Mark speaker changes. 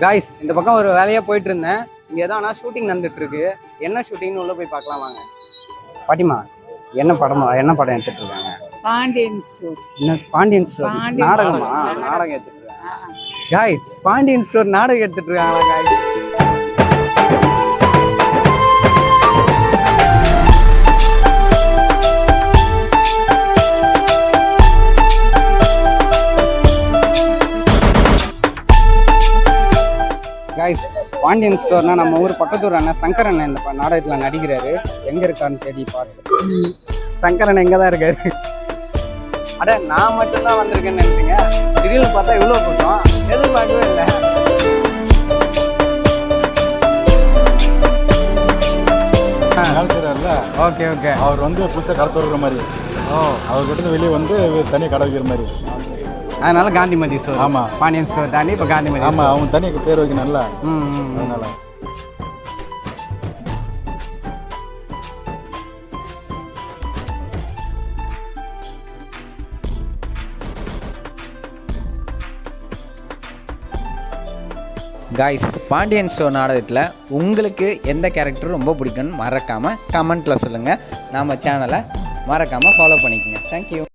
Speaker 1: Guys இந்த பக்கம் ஒரு வேலையாக போயிட்டு இருந்தேன். இங்கே ஏதோ ஆனால் ஷூட்டிங் நடந்துட்டு இருக்கு. என்ன ஷூட்டிங்னு உள்ள போய் பார்க்கலாம் வாங்க. பாட்டிமா, என்ன படம் எடுத்துட்டு இருக்காங்க?
Speaker 2: பாண்டியன் ஸ்டோர்.
Speaker 1: என்ன பாண்டியன் ஸ்டோர் நாடகமா? நாடகம் எடுத்துட்டு இருக்காங்க காய்ஸ். பாண்டியன் ஸ்டோர் நாடகம் எடுத்துட்டு இருக்காங்களா காய்ஸ்? காய்ஸ், பாண்டியன் ஸ்டோர்னா நம்ம ஊர் பக்கத்தூர் அண்ணன் சங்கர் அண்ணன் இந்த நாடகத்தில் நடிக்கிறாரு. எங்கே இருக்கான்னு தேடி பார்த்து சங்கர் அண்ணன் எங்கே தான் இருக்காரு. அட நான் மட்டும்தான் வந்திருக்கேன்னு நினைக்கிறீங்க. திடீர்னு பார்த்தா இவ்வளோ கூட்டம் எதிர்பார்க்கவே இல்லை. Okay okay.
Speaker 3: அவர் வந்து புதுசாக கடை திறக்கிற மாதிரி. அவர்கிட்ட வெளியே வந்து தனியாக கடை வைக்கிற மாதிரி.
Speaker 1: அதனால காந்திமதி ஸ்டோர். ஆமாம், பாண்டியன் ஸ்டோர் தாண்டி இப்போ காந்திமதி.
Speaker 3: ஆமாம், அவங்க தனியாக பேர் வைக்கணும்ல. அதனால
Speaker 1: காய்ஸ், பாண்டியன் ஸ்டோர் நாடகத்தில் உங்களுக்கு எந்த கேரக்டர் ரொம்ப பிடிக்கும்னு மறக்காமல் கமெண்ட்டில் சொல்லுங்கள். நம்ம சேனலை மறக்காமல் ஃபாலோ பண்ணிக்கோங்க. தேங்க்யூ.